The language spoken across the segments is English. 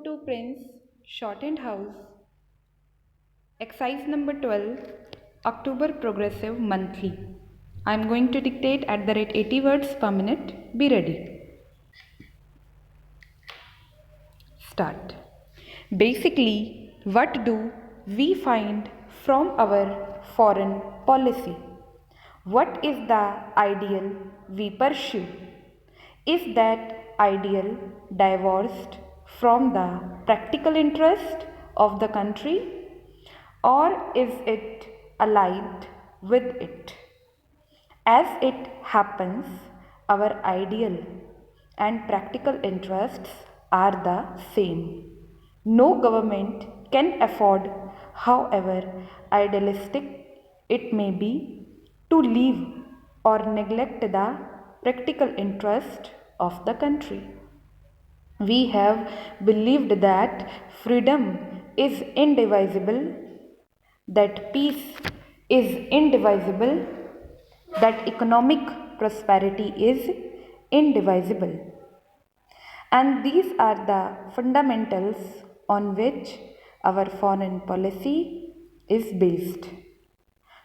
to Prince Shorthand House, exercise number 12, October Progressive Monthly. I am going to dictate at the rate 80 words per minute. Be ready. Start. Basically, what do we find from our foreign policy? What is the ideal we pursue? Is that ideal divorced from the practical interest of the country, or is it allied with it? As it happens, our ideal and practical interests are the same. No government can afford, however idealistic it may be, to leave or neglect the practical interest of the country. We have believed that freedom is indivisible, that peace is indivisible, that economic prosperity is indivisible. And these are the fundamentals on which our foreign policy is based.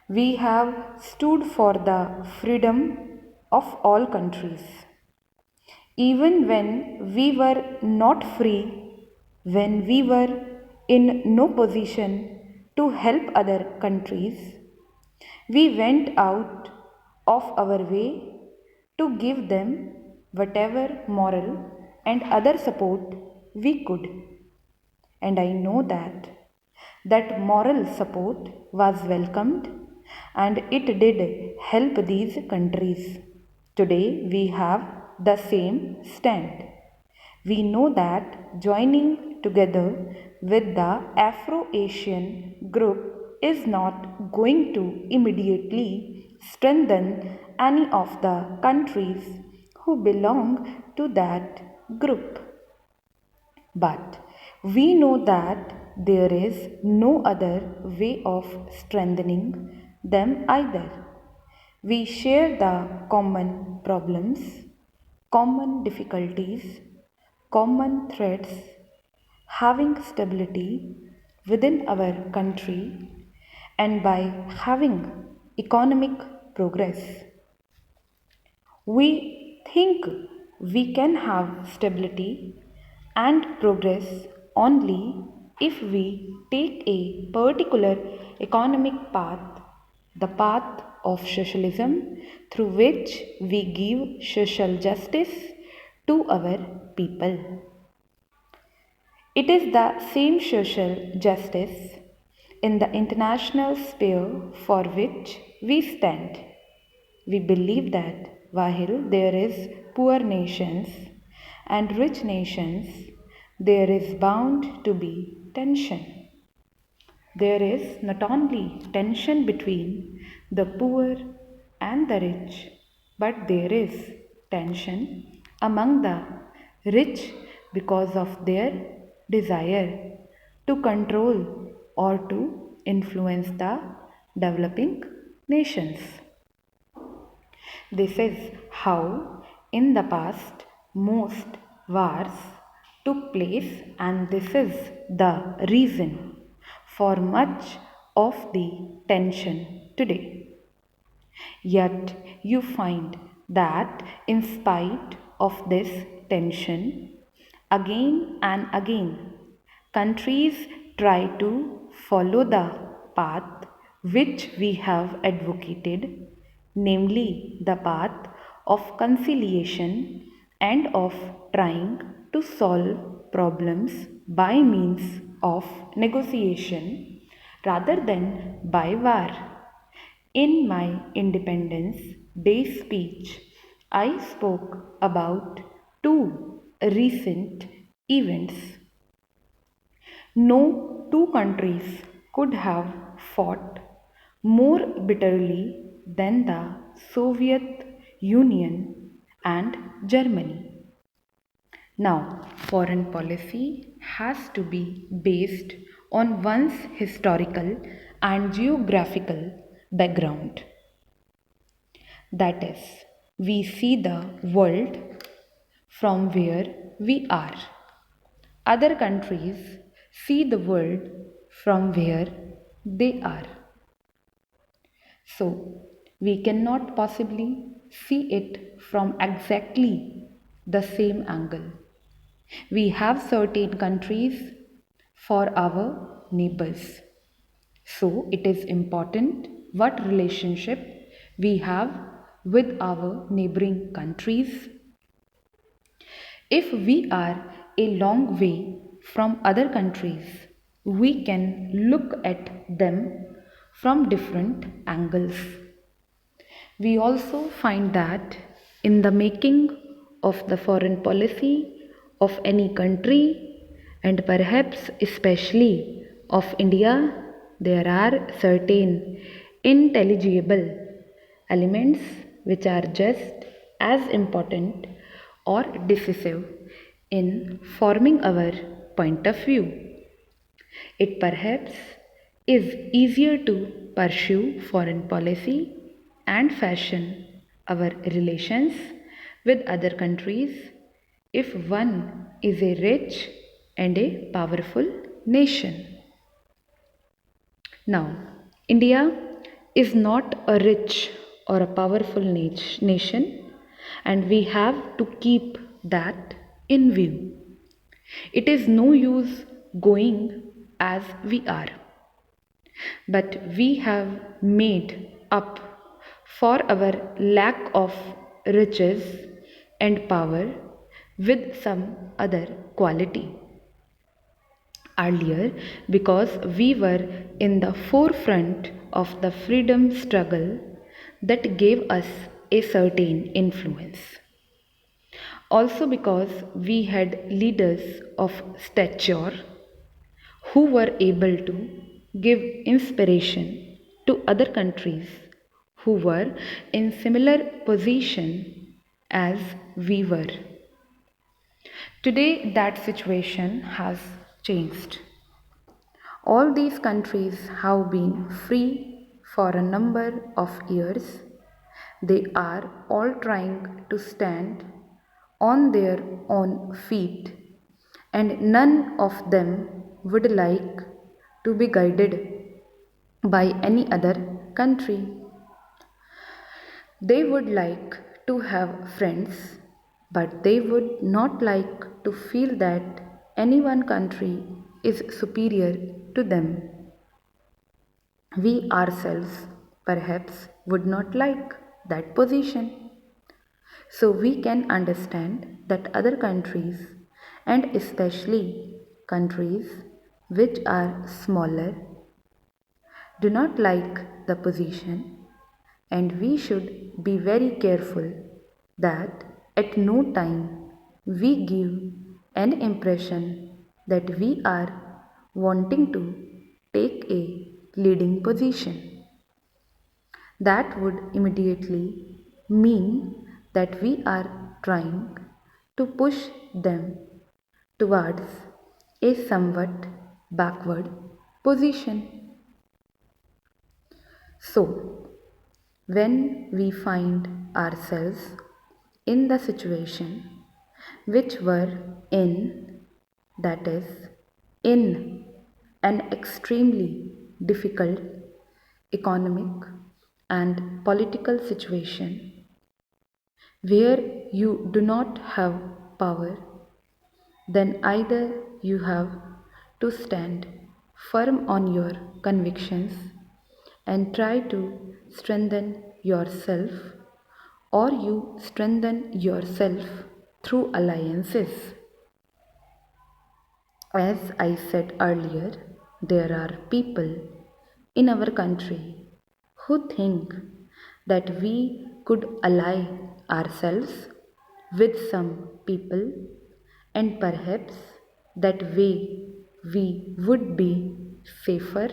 We have stood for the freedom of all countries. Even when we were not free, when we were in no position to help other countries, we went out of our way to give them whatever moral and other support we could. And I know that moral support was welcomed and it did help these countries. Today we have the same stand. We know that joining together with the Afro-Asian group is not going to immediately strengthen any of the countries who belong to that group. But we know that there is no other way of strengthening them either. We share the common problems, common difficulties, common threats, having stability within our country, and by having economic progress. We think we can have stability and progress only if we take a particular economic path, the path of socialism, through which we give social justice to our people. It is the same social justice in the international sphere for which we stand. We believe that while there is poor nations and rich nations, there is bound to be tension. There is not only tension between the poor and the rich, but there is tension among the rich because of their desire to control or to influence the developing nations. This is how in the past most wars took place, and this is the reason for much of the tension today. Yet you find that in spite of this tension, again and again, countries try to follow the path which we have advocated, namely the path of conciliation and of trying to solve problems by means of negotiation rather than by war. In my Independence Day speech, I spoke about two recent events. No two countries could have fought more bitterly than the Soviet Union and Germany. Now, foreign policy has to be based on one's historical and geographical background. That is, we see the world from where we are. Other countries see the world from where they are. So, we cannot possibly see it from exactly the same angle. We have certain countries for our neighbors. So, it is important what relationship we have with our neighboring countries. If we are a long way from other countries, we can look at them from different angles. We also find that in the making of the foreign policy of any country, and perhaps especially of India, there are certain intelligible elements which are just as important or decisive in forming our point of view. It perhaps is easier to pursue foreign policy and fashion our relations with other countries if one is a rich and a powerful nation. Now, India is not a rich or a powerful nation, and we have to keep that in view. It is no use going as we are, but we have made up for our lack of riches and power with some other quality. Earlier, because we were in the forefront of the freedom struggle, that gave us a certain influence. Also, because we had leaders of stature who were able to give inspiration to other countries who were in similar position as we were. Today that situation has changed. All these countries have been free for a number of years. They are all trying to stand on their own feet, and none of them would like to be guided by any other country. They would like to have friends, but they would not like to feel that any one country is superior to them. We ourselves perhaps would not like that position. So we can understand that other countries, and especially countries which are smaller, do not like the position, and we should be very careful that at no time we give an impression that we are wanting to take a leading position. That would immediately mean that we are trying to push them towards a somewhat backward position. So, when we find ourselves in the situation which were in, that is, in an extremely difficult economic and political situation where you do not have power, then either you have to stand firm on your convictions and try to strengthen yourself, or you strengthen yourself through alliances. As I said earlier, there are people in our country who think that we could ally ourselves with some people, and perhaps that way we would be safer.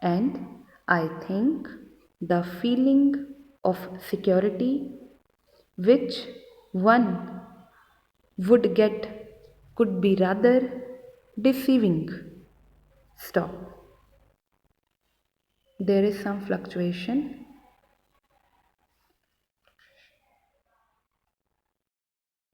And I think the feeling of security which one would get could be rather deceiving. Stop. There is some fluctuation